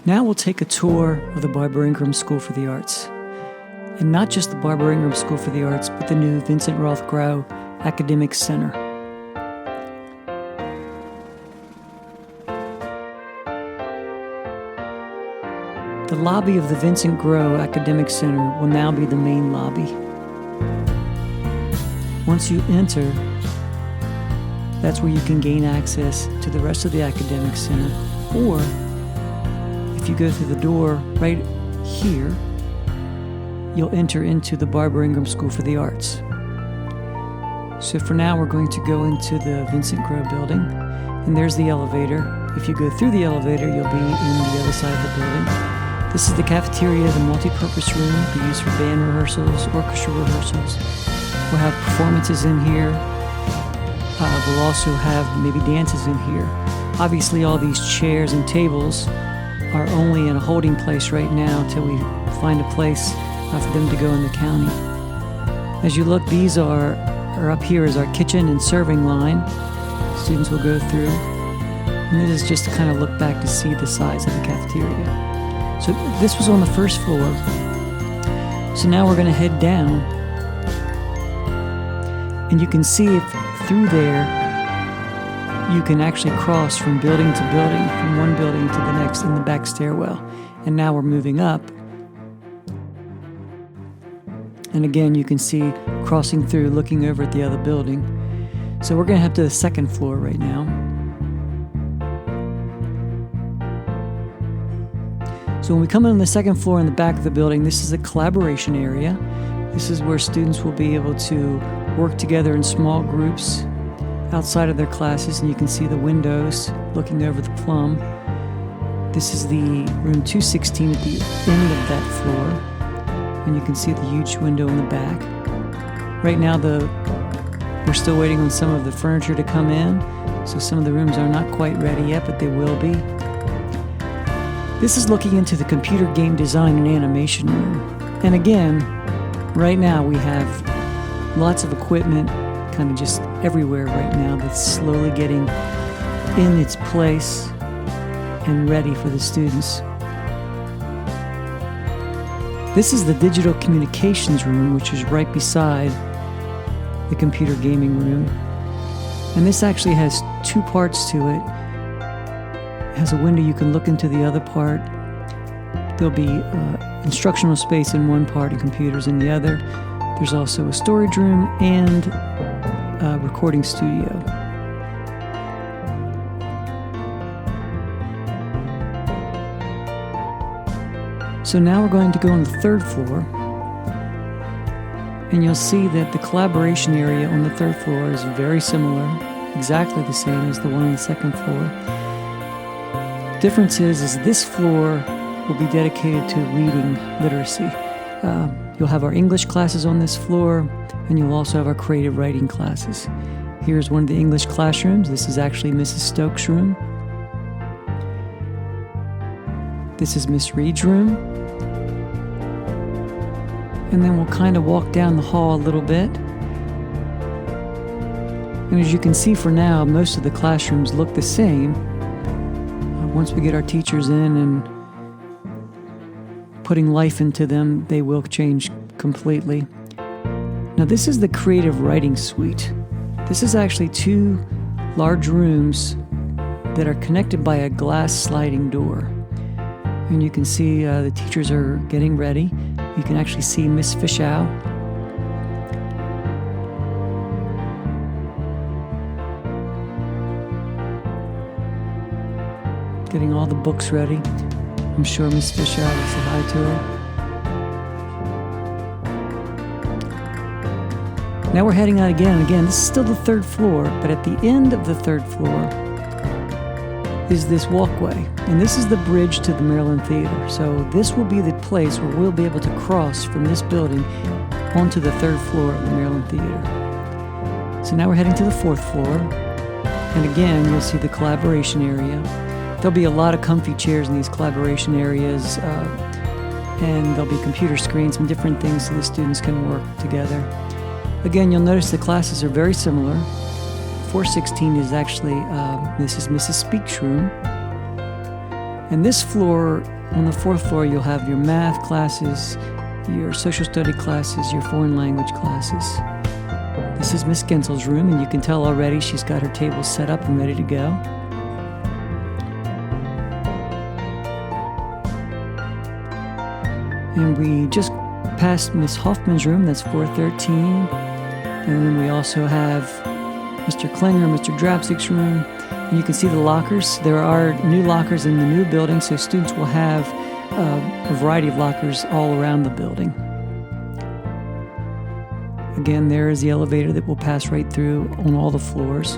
Now we'll take a tour of the Barbara Ingram School for the Arts. And not just the Barbara Ingram School for the Arts, but the new Vincent Rothgrau Academic Center. The lobby of the Vincent Grow Academic Center will now be the main lobby. Once you enter, that's where you can gain access to the rest of the Academic Center. Or, if you go through the door right here, you'll enter into the Barbara Ingram School for the Arts. So for now, we're going to go into the Vincent Grow building, and there's the elevator. If you go through the elevator, you'll be in the other side of the building. This is the cafeteria, the multi-purpose room, be used for band rehearsals, orchestra rehearsals. We'll have performances in here. We'll also have maybe dances in here. Obviously, all these chairs and tables are only in a holding place right now until we find a place for them to go in the county. As you look, these are up here is our kitchen and serving line. Students will go through. And this is just to kind of look back to see the size of the cafeteria. So this was on the first floor. So now we're going to head down. And you can see if through there you can actually cross from building to building, from one building to the next in the back stairwell. And now we're moving up. And again, you can see crossing through, looking over at the other building. So we're going to head to the second floor right now. So when we come in on the second floor in the back of the building, this is a collaboration area. This is where students will be able to work together in small groups outside of their classes, and you can see the windows looking over the plum. This is the room 216 at the end of that floor, and you can see the huge window in the back. Right now, we're still waiting on some of the furniture to come in, so some of the rooms are not quite ready yet, but they will be. This is looking into the computer game design and animation room. And again, right now we have lots of equipment kind of just everywhere right now that's slowly getting in its place and ready for the students. This is the digital communications room, which is right beside the computer gaming room. And this actually has two parts to it. It has a window you can look into the other part. There'll be instructional space in one part and computers in the other. There's also a storage room and a recording studio. So now we're going to go on the third floor, and you'll see that the collaboration area on the third floor is very similar, exactly the same as the one on the second floor. Difference is this floor will be dedicated to reading literacy. You'll have our English classes on this floor, and you'll also have our creative writing classes. Here's one of the English classrooms. This is actually Mrs. Stokes' room. This is Miss Reed's room. And then we'll kind of walk down the hall a little bit. And as you can see for now, most of the classrooms look the same. Once we get our teachers in and putting life into them, they will change completely. Now this is the creative writing suite. This is actually two large rooms that are connected by a glass sliding door. And you can see the teachers are getting ready. You can actually see Miss Fishow. Getting all the books ready. I'm sure Miss Fishow will say hi to her. Now we're heading out again and again. This is still the third floor, but at the end of the third floor is this walkway. And this is the bridge to the Maryland Theater. So this will be the place where we'll be able to cross from this building onto the third floor of the Maryland Theater. So now we're heading to the fourth floor. And again, you'll see the collaboration area. There'll be a lot of comfy chairs in these collaboration areas, and there'll be computer screens and different things so the students can work together. Again, you'll notice the classes are very similar. 416 is actually, this is Mrs. Speak's room. And this floor, on the 4th floor, you'll have your math classes, your social study classes, your foreign language classes. This is Miss Gensel's room, and you can tell already she's got her table set up and ready to go. And we just passed Miss Hoffman's room, that's 413. And then we also have Mr. Klinger, Mr. Drapsick's room. And you can see the lockers. There are new lockers in the new building, so students will have a variety of lockers all around the building. Again, there is the elevator that will pass right through on all the floors.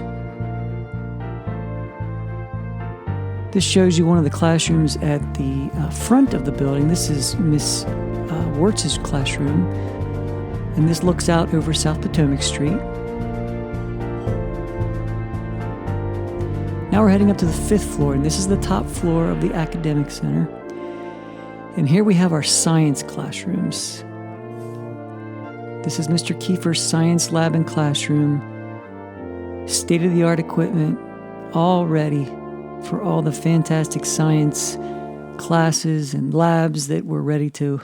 This shows you one of the classrooms at the front of the building. This is Miss Wirtz's classroom, and this looks out over South Potomac Street. Now we're heading up to the 5th floor, and this is the top floor of the Academic Center. And here we have our science classrooms. This is Mr. Kiefer's science lab and classroom. State-of-the-art equipment, all ready for all the fantastic science classes and labs that we're ready to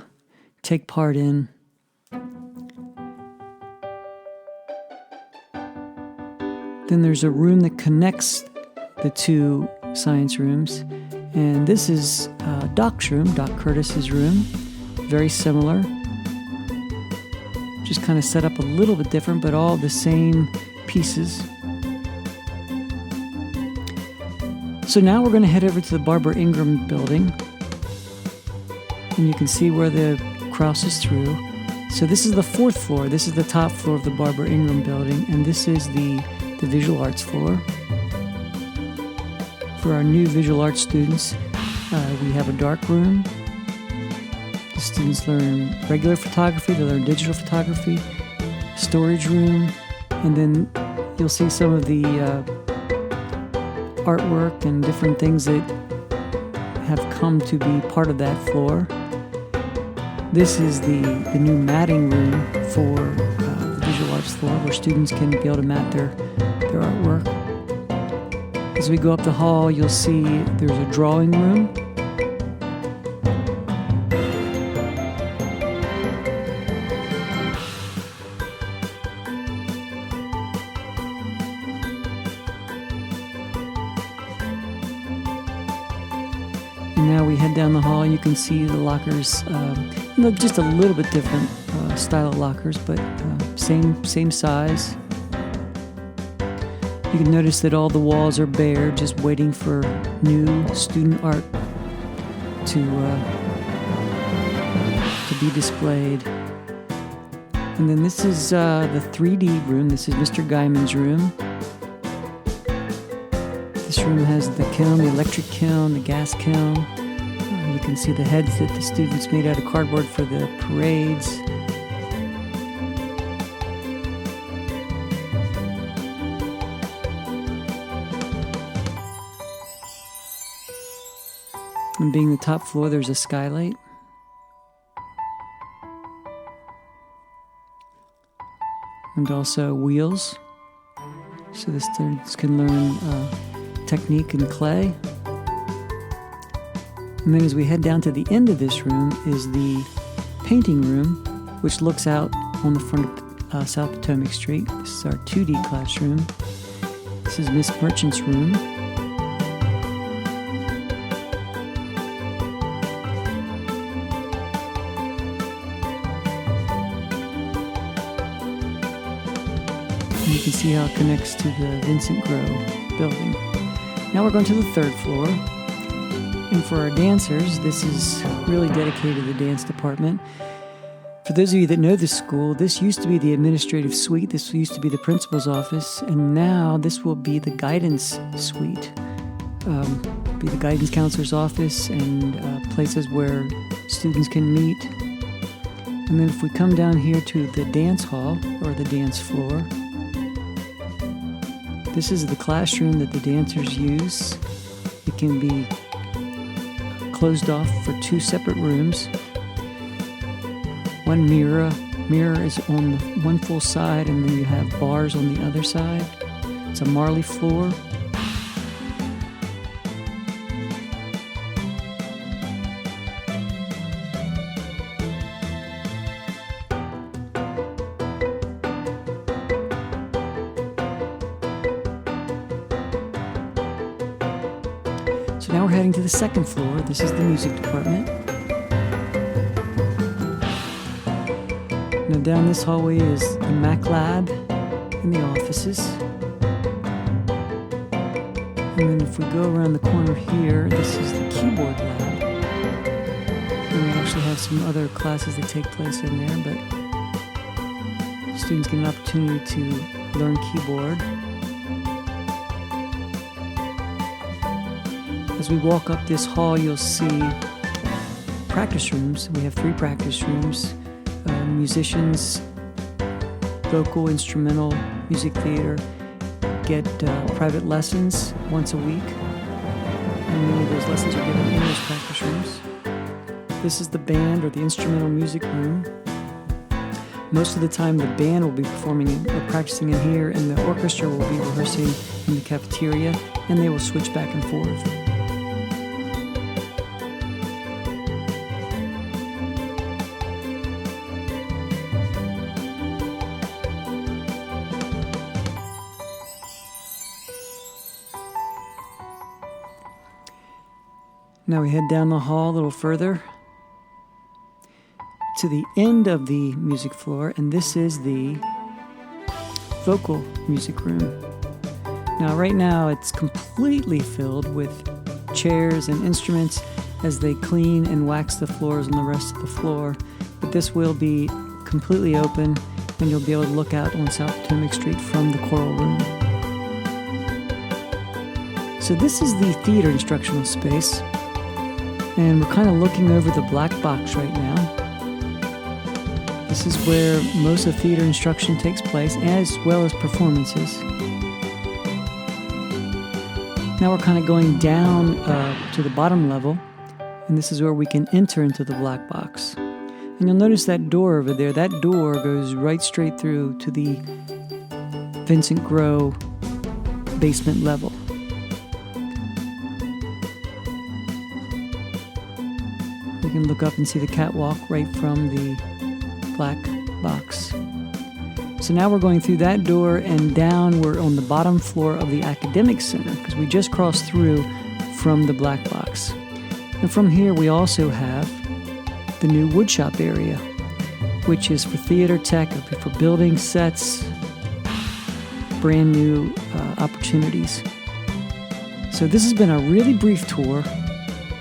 take part in. Then there's a room that connects the two science rooms, and this is Doc's room, Doc Curtis's room. Very similar, just kind of set up a little bit different, but all the same pieces. So now we're going to head over to the Barbara Ingram building, and you can see where the crosses through. So this is the 4th floor. This is the top floor of the Barbara Ingram building, and this is the visual arts floor. For our new visual arts students, we have a dark room. The students learn regular photography, they learn digital photography, storage room, and then you'll see some of the artwork and different things that have come to be part of that floor. This is the new matting room for the visual arts floor, where students can be able to mat their artwork. As we go up the hall, you'll see there's a drawing room. And now we head down the hall, and you can see the lockers, just a little bit different style of lockers, but same size. You can notice that all the walls are bare, just waiting for new student art to be displayed. And then this is the 3D room. This is Mr. Guyman's room. This room has the kiln, the electric kiln, the gas kiln. You can see the heads that the students made out of cardboard for the parades. And being the top floor, there's a skylight. And also wheels, so the students can learn technique in clay. And then as we head down to the end of this room is the painting room, which looks out on the front of South Potomac Street. This is our 2D classroom. This is Miss Merchant's room. You can see how it connects to the Vincent Grow building. Now we're going to the 3rd floor. And for our dancers, this is really dedicated to the dance department. For those of you that know this school, this used to be the administrative suite. This used to be the principal's office. And now this will be the guidance suite. Be the guidance counselor's office and places where students can meet. And then if we come down here to the dance hall or the dance floor, this is the classroom that the dancers use. It can be closed off for 2 separate rooms. One mirror is on the one full side, and then you have bars on the other side. It's a marley floor. So now we're heading to the second floor. This is the music department. Now down this hallway is the Mac lab and the offices. And then if we go around the corner here, this is the keyboard lab. And we actually have some other classes that take place in there, but students get an opportunity to learn keyboard. As we walk up this hall, you'll see practice rooms. We have 3 practice rooms. Musicians, vocal, instrumental, music theater get private lessons once a week. And many of those lessons are given in those practice rooms. This is the band or the instrumental music room. Most of the time the band will be performing or practicing in here, and the orchestra will be rehearsing in the cafeteria, and they will switch back and forth. Now we head down the hall a little further to the end of the music floor, and this is the vocal music room. Now right now it's completely filled with chairs and instruments as they clean and wax the floors on the rest of the floor, but this will be completely open and you'll be able to look out on South Potomac Street from the choral room. So this is the theater instructional space. And we're kind of looking over the black box right now. This is where most of theater instruction takes place, as well as performances. Now we're kind of going down to the bottom level, and this is where we can enter into the black box. And you'll notice that door over there. That door goes right straight through to the Vincent Grow basement level. You can look up and see the catwalk right from the black box. So now we're going through that door and down. We're on the bottom floor of the academic center because we just crossed through from the black box. And from here we also have the new woodshop area, which is for theater tech, for building sets, brand new opportunities. So this has been a really brief tour,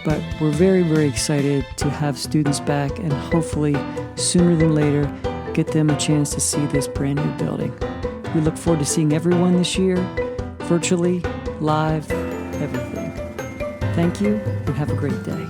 but we're very, very excited to have students back and hopefully sooner than later get them a chance to see this brand new building. We look forward to seeing everyone this year, virtually, live, everything. Thank you and have a great day.